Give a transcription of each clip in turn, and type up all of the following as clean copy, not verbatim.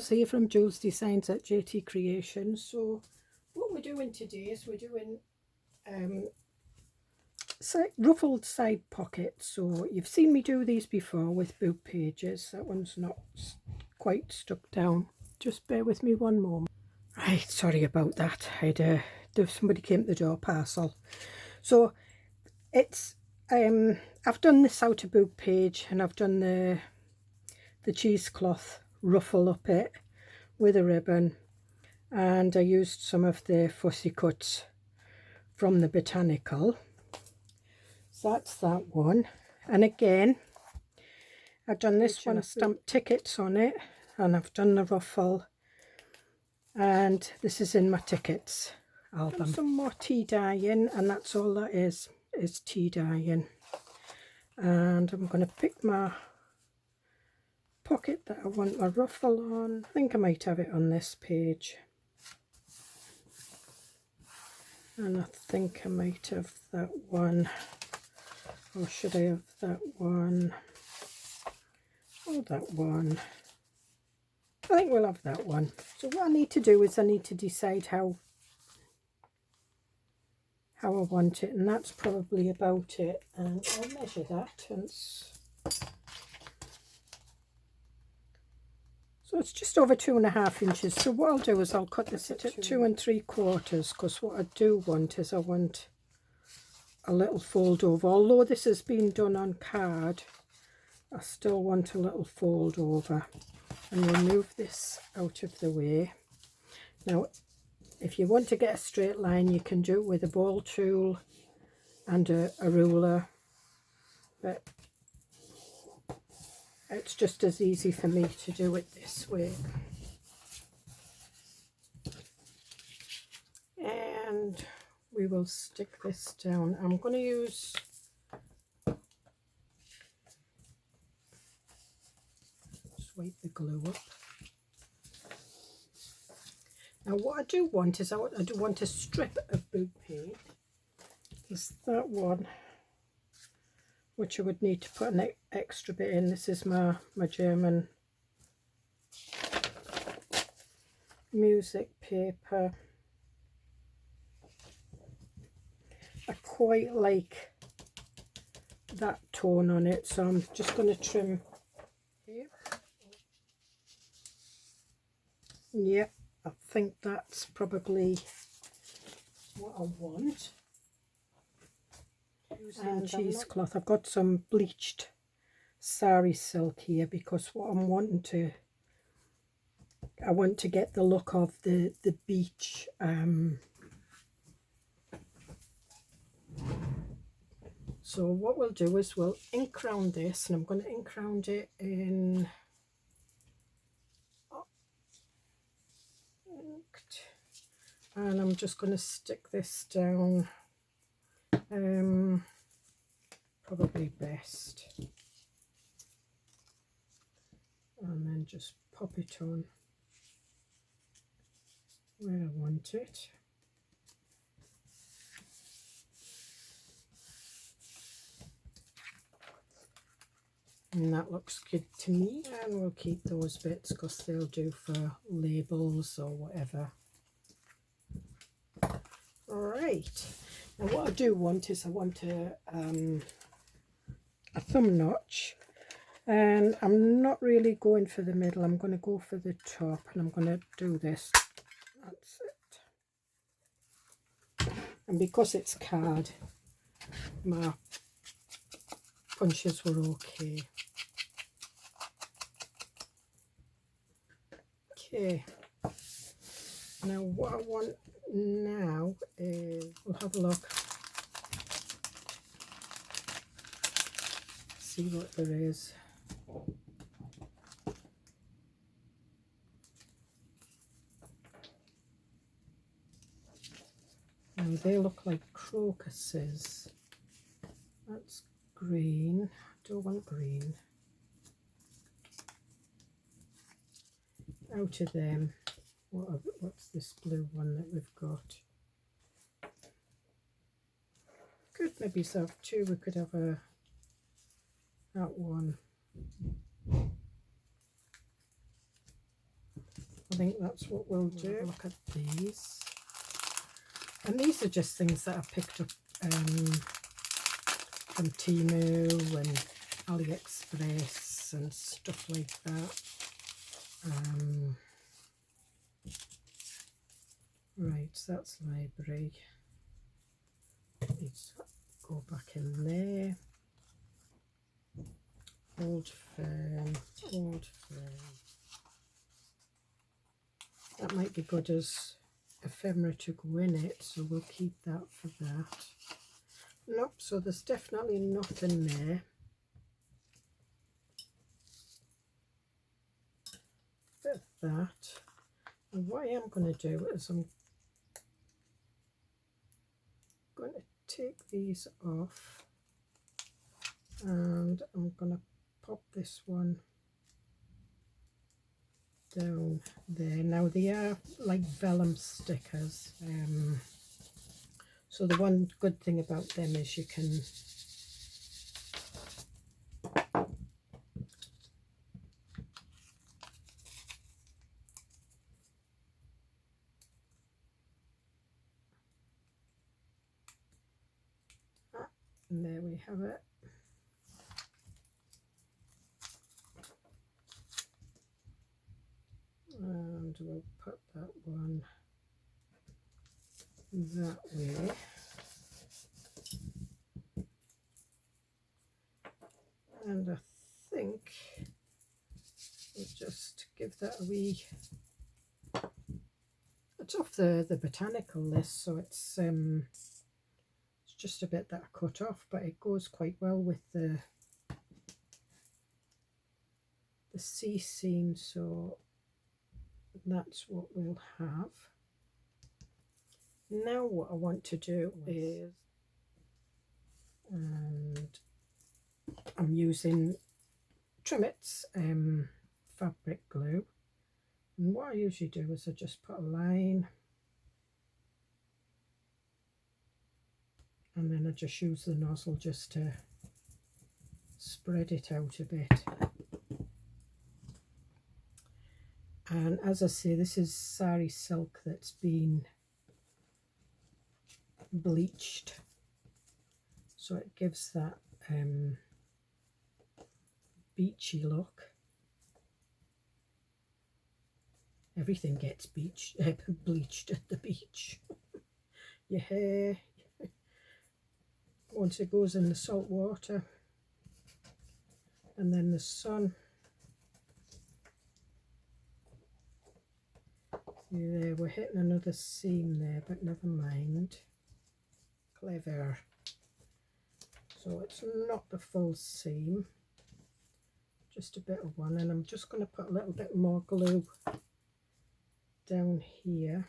Rose here from Joolsedesigns at JT Creations. So what we're doing today is we're doing ruffled side pockets. So you've seen me do these before with boob pages. That one's not quite stuck down. Just bear with me one moment. Right, sorry about that. Somebody came to the door, parcel. So it's I've done this outer boob page, and I've done the cheesecloth ruffle up it with a ribbon, and I used some of the fussy cuts from the botanical. So that's that one. And again, I've done this one, I stamped tickets on it, and I've done the ruffle, and this is in my tickets album. Some more tea dyeing, and that's all that is tea dyeing. And I'm going to pick my pocket that I want my ruffle on. I think I might have it on this page, and I think I might have that one, or should I have that one, or that one? I think we'll have that one. So what I need to do is I need to decide how I want it, and that's probably about it. And I'll measure that, and so it's just over 2.5 inches. So what I'll do is I'll cut this at 2 3/4, because what I do want is I want a little fold over. Although this has been done on card, I still want a little fold over. And we'll move this out of the way. Now, if you want to get a straight line, you can do it with a ball tool and a ruler, but it's just as easy for me to do it this way. And we will stick this down. I'm going to use wipe the glue up. Now what I do want is I do want a strip of boob paint. There's that one, which I would need to put an extra bit in. This is my German music paper. I quite like that tone on it, so I'm just going to trim here. Yeah, I think that's probably what I want. And cheesecloth. I've got some bleached sari silk here, because what I'm wanting to, I want to get the look of the beach. So what we'll do is we'll ink round this, and I'm going to ink round it in and I'm just going to stick this down, probably best, and then just pop it on where I want it. And that looks good to me, and we'll keep those bits because they'll do for labels or whatever. Right, now what I do want is I want a thumb notch, and I'm not really going for the middle. I'm going to go for the top, and I'm going to do this. That's it. And because it's card, my punches were okay. Okay, now what I want now is, we'll have a look, see what there is. Now they look like crocuses. That's green. I don't want green. Out of them. What's this blue one that we've got? Could maybe have two. We could have that one. think that's what we'll do. Look at these. And these are just things that I picked up from Temu and AliExpress and stuff like that. Right, so that's library. Needs to go back in there. Old firm, old firm. That might be good as ephemera to go in it, so we'll keep that for that. Nope, so there's definitely nothing there. Bit of that. And what I am going to do is I'm going to take these off and I'm going to pop this one down there. Now they are like vellum stickers, so the one good thing about them is you can and there we have it. And we'll put that one that way. And I think we'll just give that a wee, it's off the botanical list, so it's just a bit that I cut off, but it goes quite well with the sea scene, so that's what we'll have. Now what I want to do is, and I'm using Trimet's fabric glue, and what I usually do is I just put a line and then I just use the nozzle just to spread it out a bit. And as I say, this is sari silk that's been bleached, so it gives that beachy look. Everything gets bleached at the beach. Your hair, once it goes in the salt water, and then the sun. There, we're hitting another seam there, but never mind. Clever. So it's not the full seam, just a bit of one, and I'm just going to put a little bit more glue down here,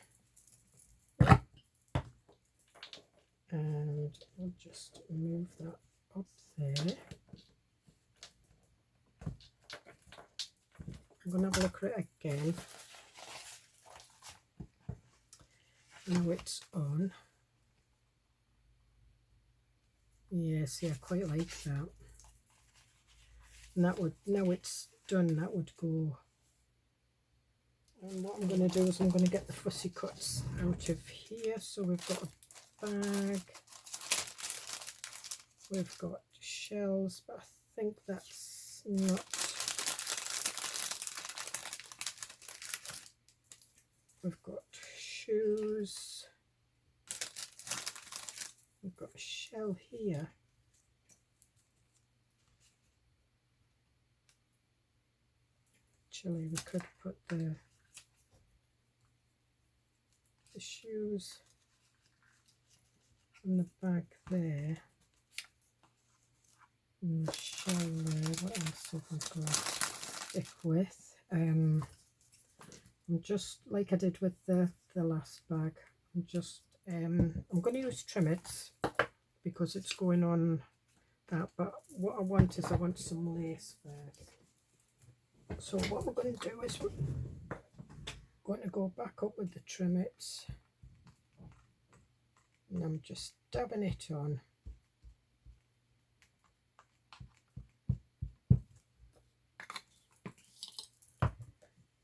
and I'll just move that up there. I'm going to have a look at it again. Now it's on. Yes, yeah, I quite like that. And that would, now it's done, that would go. And what I'm going to do is I'm going to get the fussy cuts out of here. So we've got a bag, we've got shells, but I think that's not. We've got shoes, we've got a shell here, actually we could put the shoes in the bag there, and the shell there. What else have we got to stick with? I'm just like I did with the last bag, I'm just I'm going to use Trimet's because it's going on that, but what I want is I want some lace first. So what we're going to do is we're going to go back up with the Trimet's, and I'm just dabbing it on.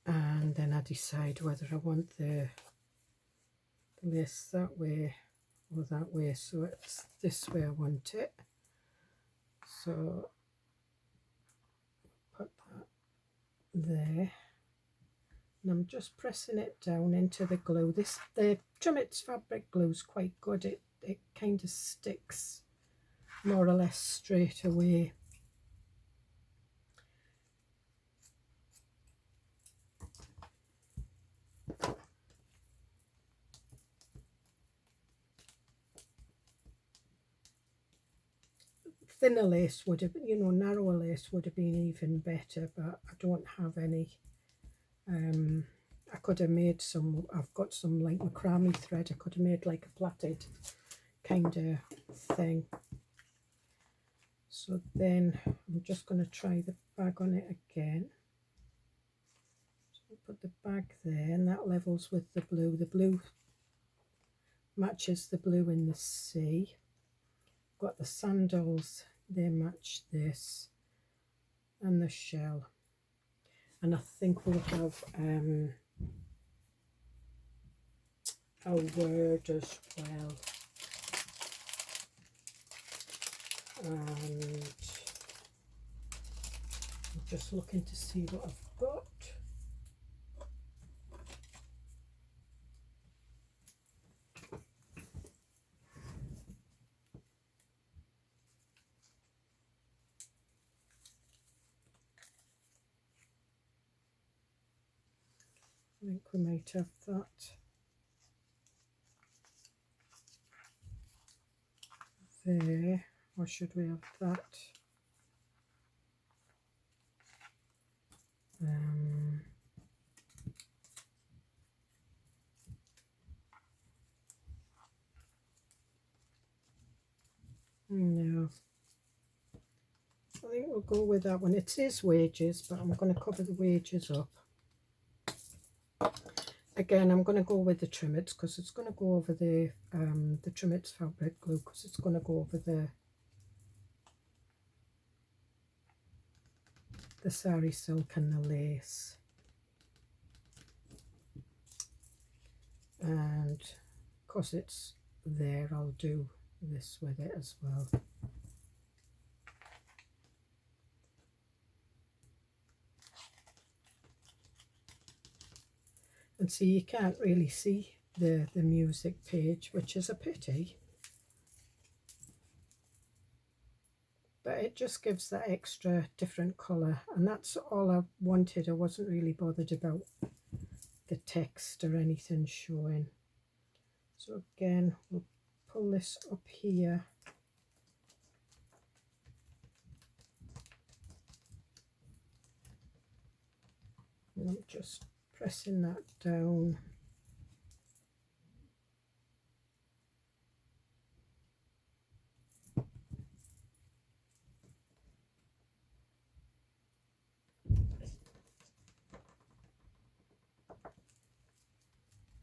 And then I decide whether I want the lace that way or that way. So it's this way I want it. So put that there. And I'm just pressing it down into the glue. The Artymaze fabric glue is quite good. It kind of sticks more or less straight away. Thinner lace would have, you know, narrower lace would have been even better, but I don't have any. I could have made some, I've got some like macrame thread. I could have made like a plaited kind of thing. So then I'm just going to try the bag on it again. So put the bag there, and that levels with the blue. The blue matches the blue in the sea. Got the sandals, they match this, and the shell. And I think we'll have a word as well. And I'm just looking to see what I've got. I think we might have that. There, or should we have that? No, I think we'll go with that one. It is wages, but I'm going to cover the wages up. Again, I'm going to go with the Artymaze because it's going to go over the Artymaze fabric glue, because it's going to go over the sari silk and the lace. And because it's there, I'll do this with it as well. And see, you can't really see the music page, which is a pity. But it just gives that extra different colour, and that's all I wanted. I wasn't really bothered about the text or anything showing. So again, we'll pull this up here. And I'm just pressing that down.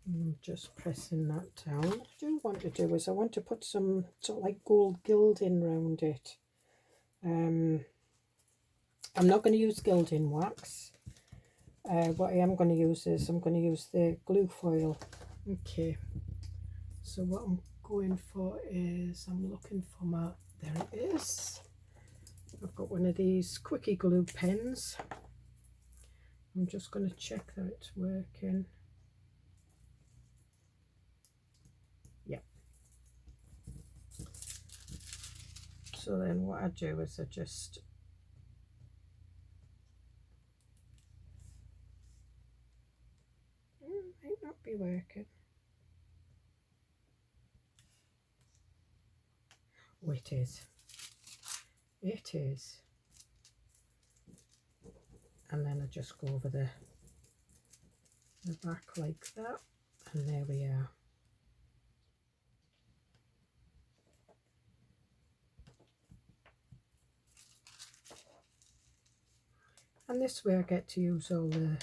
I'm just pressing that down. What I do want to do is I want to put some sort of like gold gilding around it. I'm not going to use gilding wax. What I am going to use is I'm going to use the glue foil. Okay, so what I'm going for is I'm looking for my, there it is. I've got one of these quickie glue pens. I'm just going to check that it's working. Yep. So then what I do is I just might not be working. Oh, it is. It is. And then I just go over the back like that, and there we are. And this way I get to use all the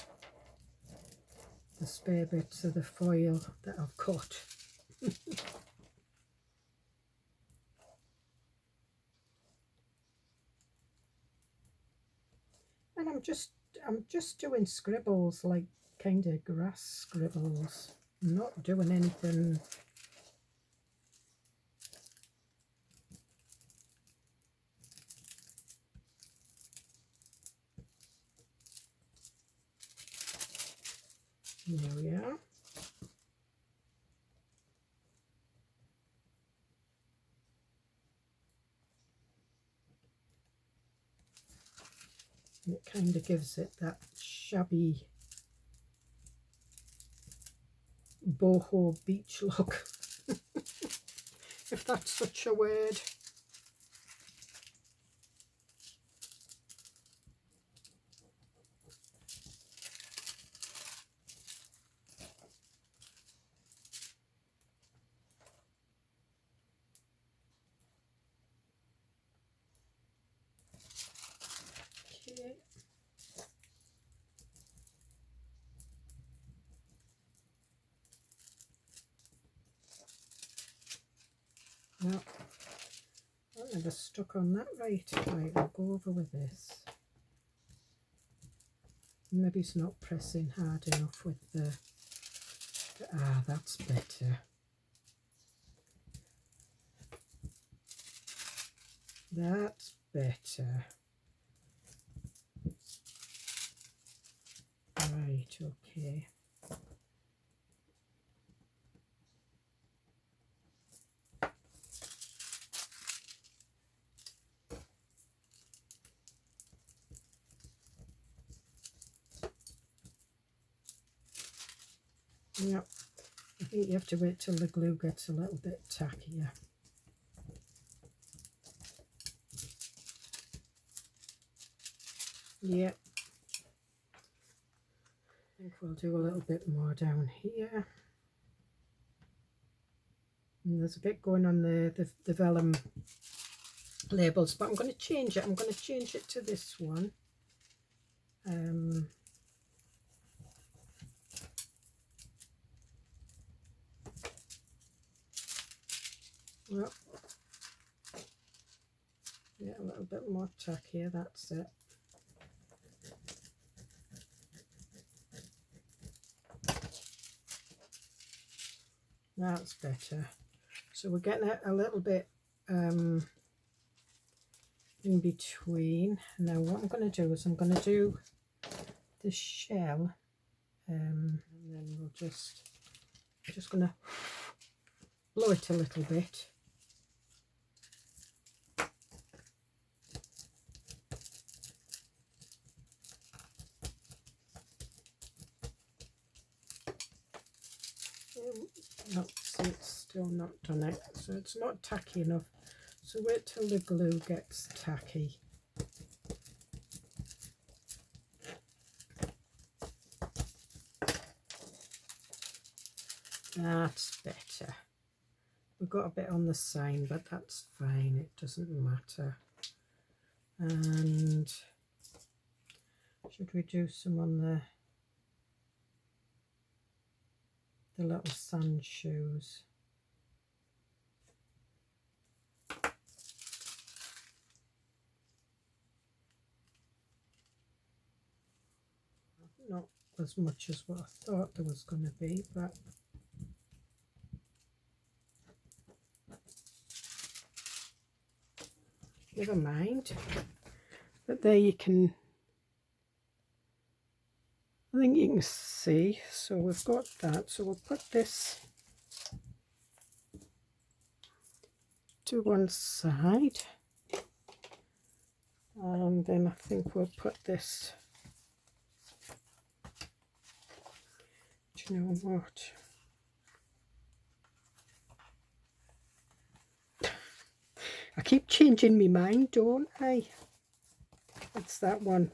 spare bits of the foil that I've got. And I'm just doing scribbles, like kind of grass scribbles. I'm not doing anything. There we are. And it kind of gives it that shabby boho beach look, if that's such a word. Okay. No, I never stuck on that right. Right, I'll go over with this. Maybe it's not pressing hard enough with the that's better. That's better. Right, okay. Yep, I think you have to wait till the glue gets a little bit tackier. Yep. I think we'll do a little bit more down here. And there's a bit going on there, the vellum labels, but I'm going to change it. I'm going to change it to this one. Well, yeah, a little bit more tack here, that's it. That's better. So we're getting it a little bit in between. Now what I'm going to do is I'm going to do the shell, and then we'll I'm just going to blow it a little bit. No, see, it's still not done it, so it's not tacky enough. So wait till the glue gets tacky. That's better. We've got a bit on the sign, but that's fine, it doesn't matter. And should we do some on the little sand shoes? Not as much as what I thought there was going to be, but never mind. But there you can, I think you can see. So we've got that. So we'll put this to one side, and then I think we'll put this, do you know what? I keep changing my mind, don't I? It's that one.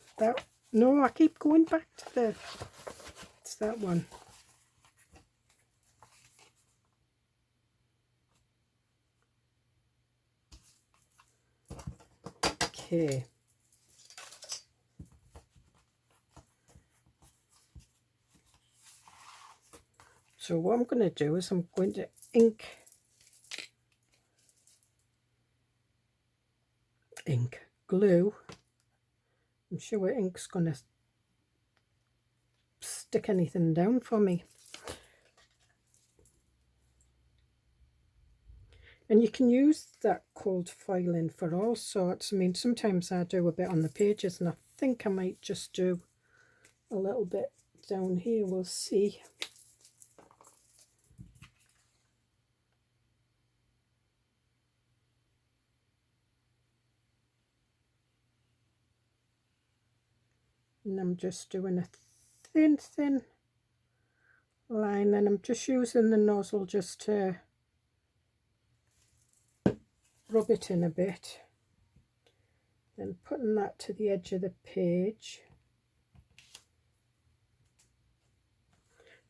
No, I keep going back to it's that one. Okay. So what I'm going to do is I'm going to ink glue. I'm sure ink's going to stick anything down for me. And you can use that cold foiling for all sorts. I mean, sometimes I do a bit on the pages, and I think I might just do a little bit down here. We'll see. And I'm just doing a thin line, and I'm just using the nozzle just to rub it in a bit, then putting that to the edge of the page.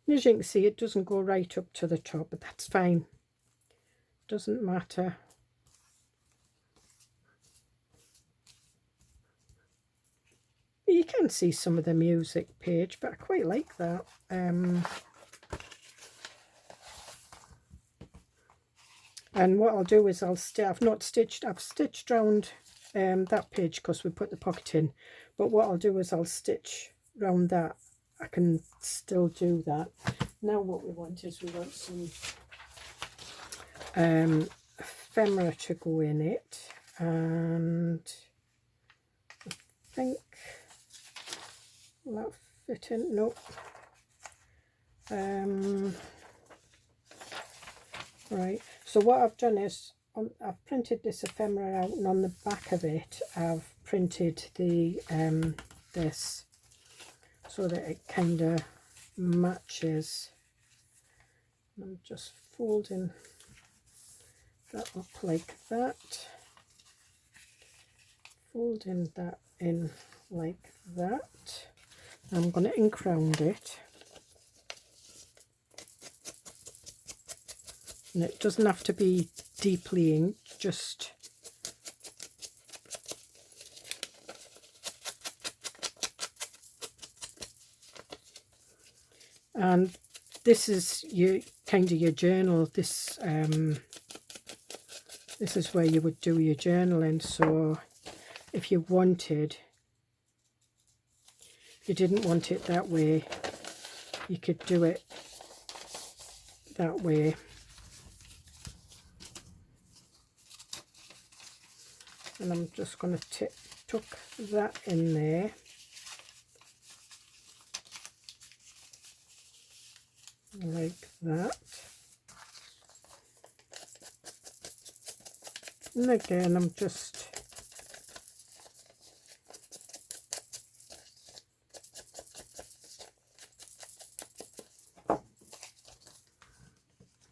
And as you can see, it doesn't go right up to the top, but that's fine, doesn't matter. You can see some of the music page, but I quite like that. And what I'll do is I've stitched round that page because we put the pocket in, but what I'll do is I'll stitch round that. I can still do that. Now what we want is we want some ephemera to go in it, and I think will that fit in? Nope. Right, so what I've done is I've printed this ephemera out, and on the back of it I've printed the this so that it kind of matches. I'm just folding that up like that, folding that in like that. I'm going to ink round it. And it doesn't have to be deeply inked, just and this is your kind of your journal. This is where you would do your journaling. So if you didn't want it that way, you could do it that way. And I'm just going to tuck that in there. Like that. And again, I'm just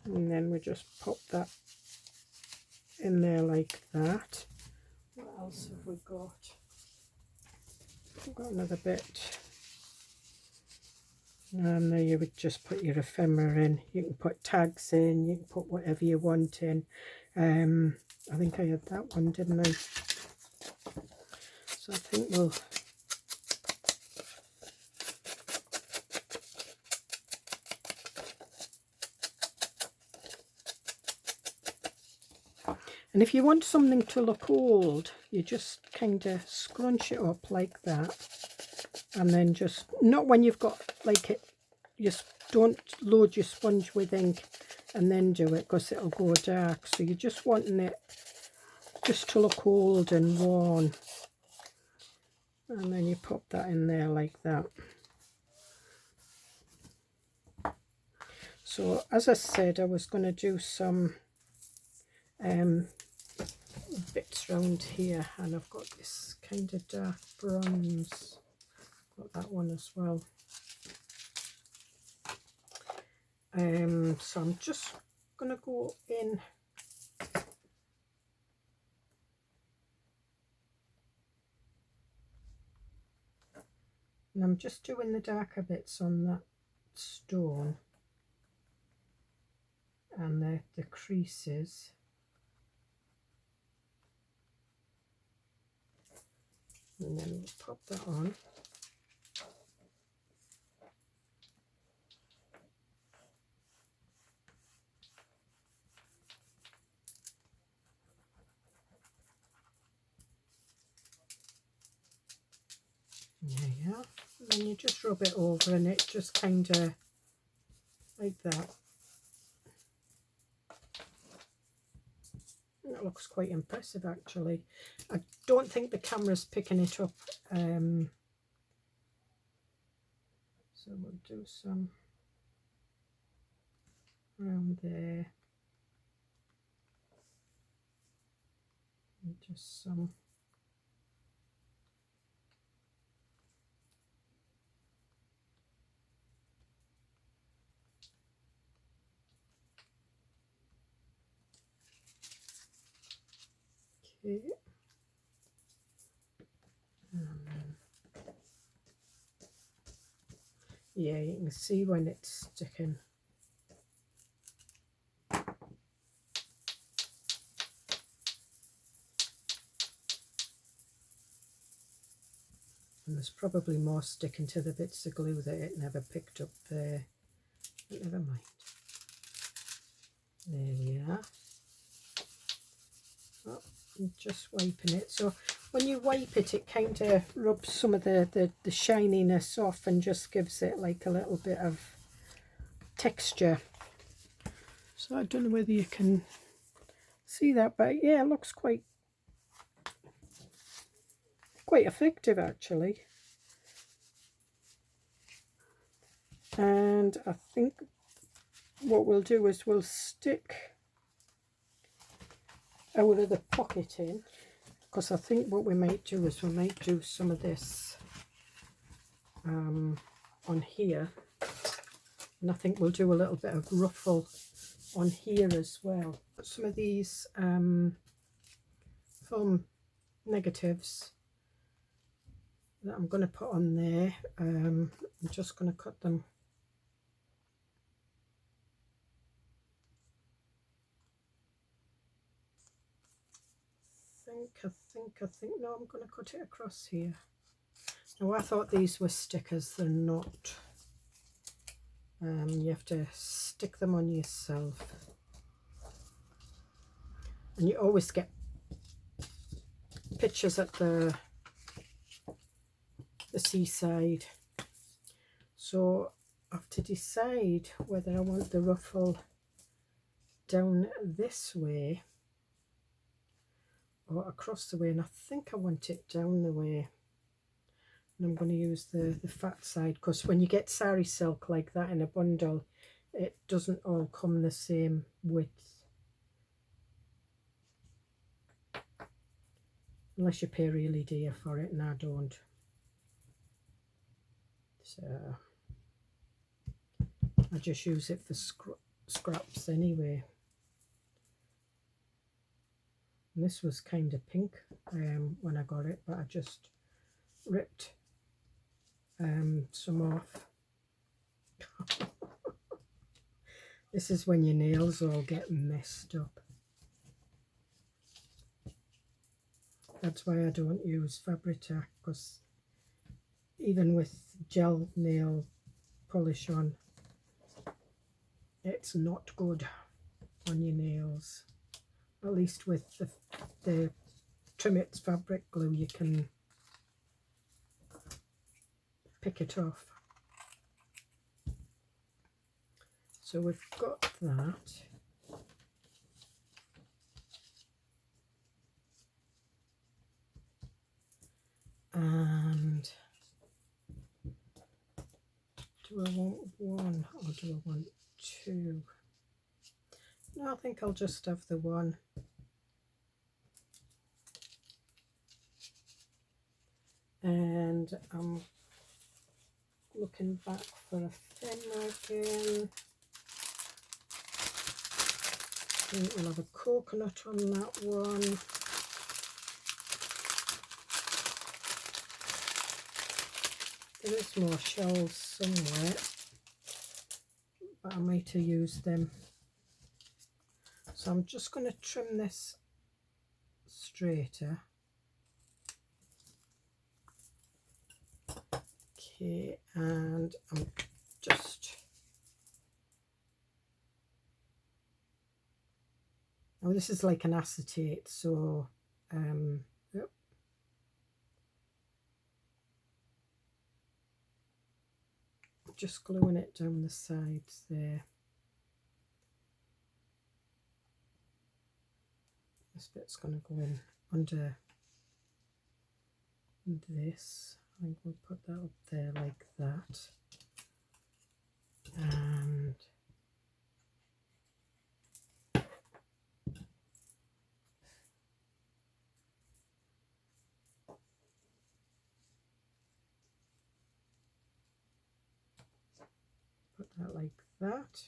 and then we just pop that in there like that. What else have we got? We've got another bit. And there you would just put your ephemera in. You can put tags in, you can put whatever you want in. I think I had that one, didn't I? So I think we'll and if you want something to look old, you just kind of scrunch it up like that, and then just, not when you've got like it, just don't load your sponge with ink and then do it, because it'll go dark. So you're just wanting it just to look old and worn, and then you pop that in there like that. So as I said, I was going to do some bits around here, and I've got this kind of dark bronze, got that one as well. So I'm just going to go in and I'm just doing the darker bits on that stone and the creases. And then we'll pop that on. There you are. and you just rub it over and it just kind of like that. That looks quite impressive actually. I don't think the camera's picking it up, so we'll do some around there and just some okay. Yeah, you can see when it's sticking. And there's probably more sticking to the bits of glue that it never picked up there. But never mind. There we are. Oh, I'm just wiping it. So when you wipe it, it kind of rubs some of the shininess off and just gives it like a little bit of texture. So I don't know whether you can see that, but yeah, it looks quite effective actually. And I think what we'll do is we'll stick out of the pocket in, because I think what we might do is we might do some of this on here, and I think we'll do a little bit of ruffle on here as well. Some of these foam negatives that I'm going to put on there, I'm just going to cut them I think no, I'm going to cut it across here. Now I thought these were stickers, they're not. You have to stick them on yourself, and you always get pictures at the seaside, so I have to decide whether I want the ruffle down this way or across the way, and I think I want it down the way. And I'm going to use the fat side, because when you get sari silk like that in a bundle, it doesn't all come the same width. Unless you pay really dear for it, and I don't. So I just use it for scraps anyway. And this was kind of pink when I got it, but I just ripped some off. This is when your nails all get messed up. That's why I don't use Fabric-Tac, because even with gel nail polish on, it's not good on your nails. At least with the Trimits fabric glue, you can pick it off. So we've got that. And do I want one or do I want two? No, I think I'll just have the one. And I'm looking back for a fin again. I think we'll have a coconut on that one. There is more shells somewhere, but I might have used them. So I'm just going to trim this straighter. Okay, and I'm just... Oh, this is like an acetate, so yep. just gluing it down the sides there. This bit's going to go in under this. I think we'll put that up there like that. And put that like that.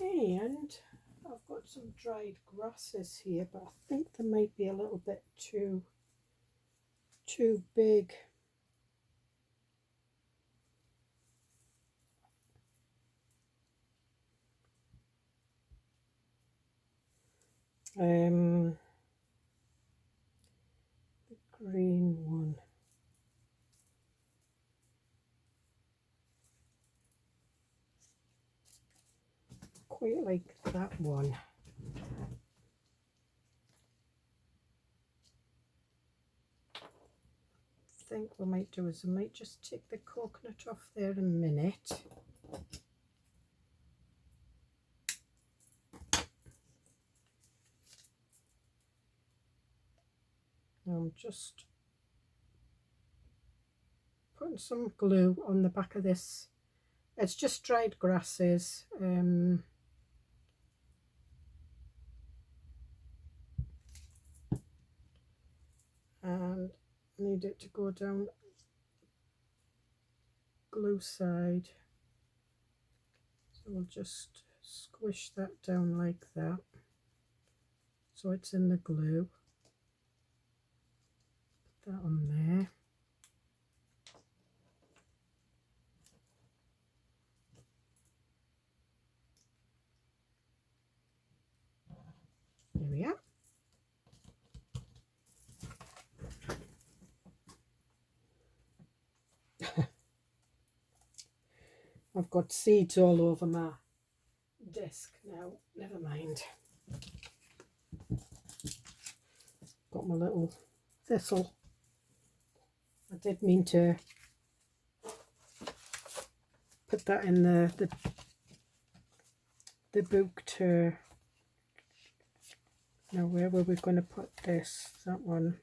And I've got some dried grasses here, but I think they might be a little bit too big. The green one. Quite like that one. I think what I might do is I might just take the coconut off there a minute. Now I'm just putting some glue on the back of this. It's just dried grasses. And I need it to go down glue side. So we'll just squish that down like that. So it's in the glue. Put that on there. There we are. I've got seeds all over my desk now. Never mind. Got my little thistle. I did mean to put that in the book to. Now where were we going to put this? That one.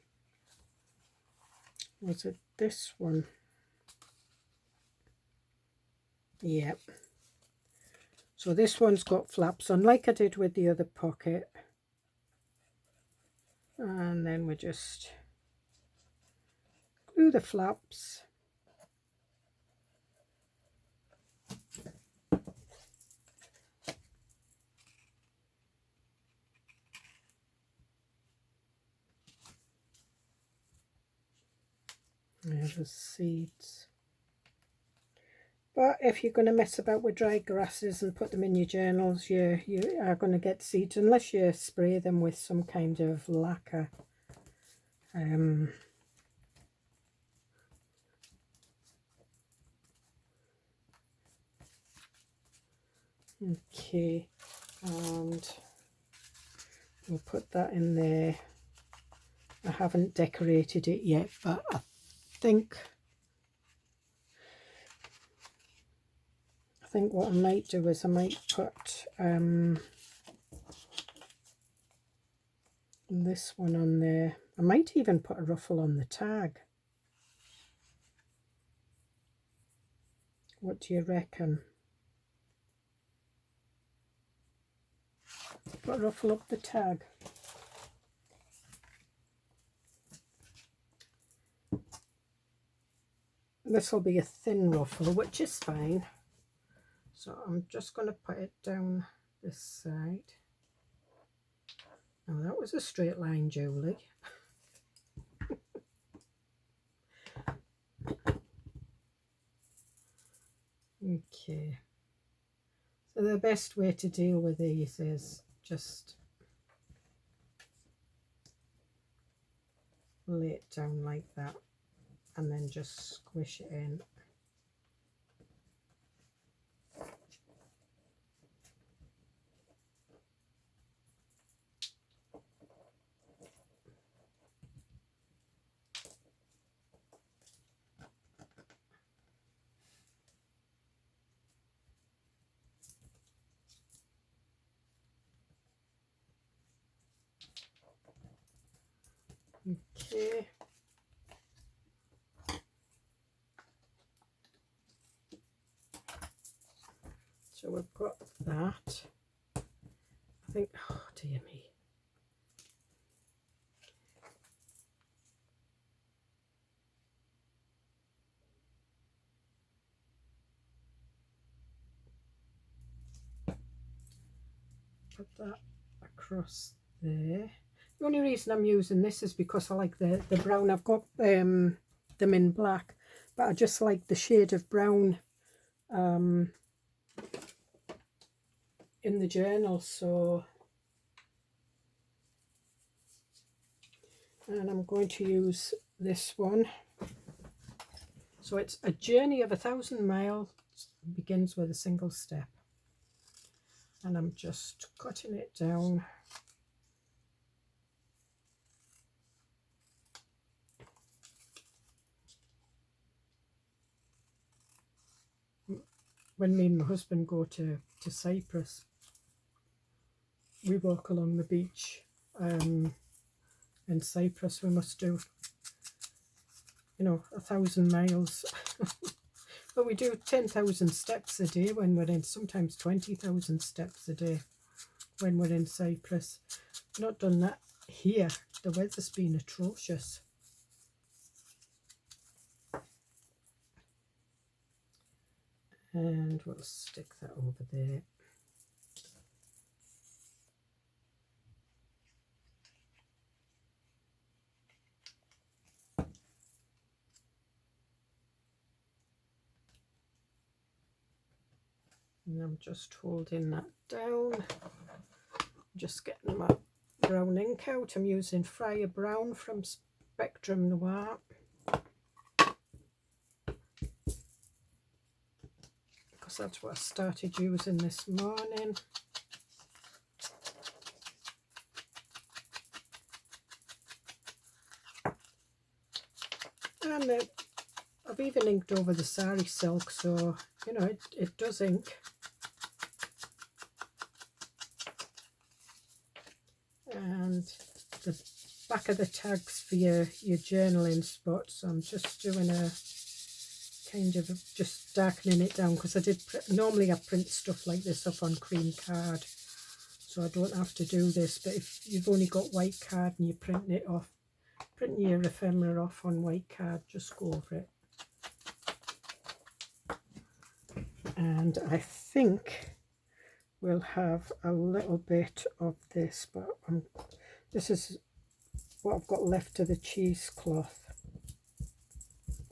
Was it this one? Yep. So this one's got flaps on like I did with the other pocket. And then we just glue the flaps. There's the seeds. But if you're going to mess about with dried grasses and put them in your journals, you are going to get seeds unless you spray them with some kind of lacquer. Okay, and we'll put that in there. I haven't decorated it yet, but I think what I might do is I might put this one on there. I might even put a ruffle on the tag. What do you reckon? Put a ruffle up the tag. This will be a thin ruffle, which is fine. So I'm just going to put it down this side. Now that was a straight line, Julie. Okay. So the best way to deal with these is just lay it down like that and then just squish it in. there. So we've got that. I think, oh dear me. Put that across there. The only reason I'm using this is because I like the brown. I've got them in black, but I just like the shade of brown in the journal. So, and I'm going to use this one. So it's a journey of 1,000 miles begins with a single step, and I'm just cutting it down. When me and my husband go to Cyprus, we walk along the beach in Cyprus. We must do, you know, 1,000 miles. But we do 10,000 steps a day when we're in, sometimes 20,000 steps a day when we're in Cyprus. Not done that here. The weather's been atrocious. And we'll stick that over there. And I'm just holding that down. Just getting my brown ink out. I'm using Fire Brown from Spectrum Noir. Because that's what I started using this morning. And I've even inked over the sari silk, so you know it does ink. And the back of the tags for your journaling spots, I'm just doing a kind of just darkening it down, because I did normally I print stuff like this up on cream card, so I don't have to do this. But if you've only got white card and you're printing it off, printing your ephemera off on white card, just go over it. And I think we'll have a little bit of this, but this is what I've got left of the cheesecloth.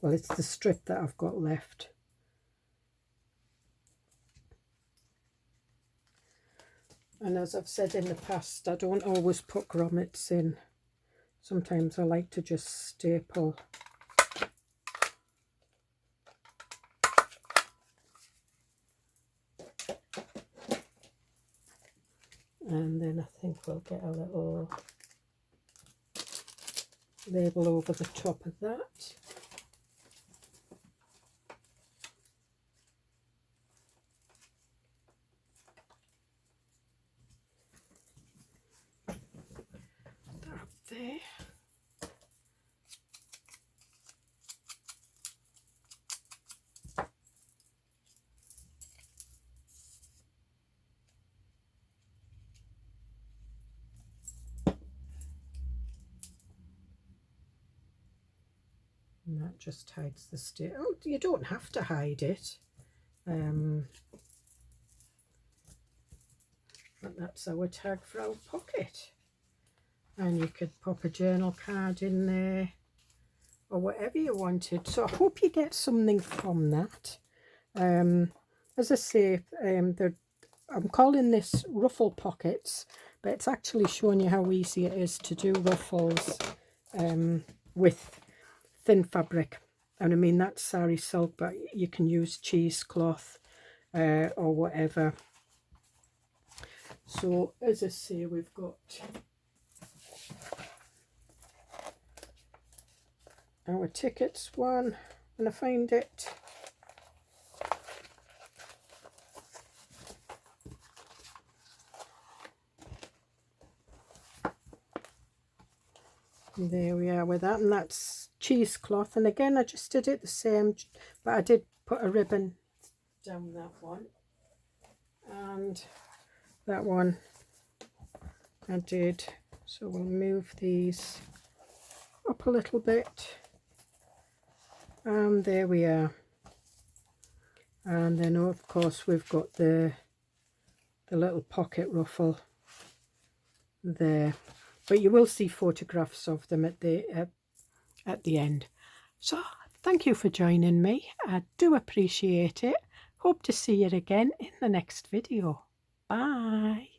Well, it's the strip that I've got left. And as I've said in the past, I don't always put grommets in. Sometimes I like to just staple. And then I think we'll get a little label over the top of that. That up there. And that just hides the stick. Oh, you don't have to hide it. But that's our tag for our pocket. And you could pop a journal card in there or whatever you wanted. So I hope you get something from that. As I say, I'm calling this ruffle pockets, but it's actually showing you how easy it is to do ruffles with thin fabric. And I mean, that's sari silk, but you can use cheesecloth or whatever. So as I say, we've got our tickets one, and I find it. And there we are with that, and that's cheesecloth. And again, I just did it the same, but I did put a ribbon down that one, and that one I did. So we'll move these up a little bit, and there we are. And then of course we've got the little pocket ruffle there, but you will see photographs of them at the end. So thank you for joining me. I do appreciate it. Hope to see you again in the next video. Bye.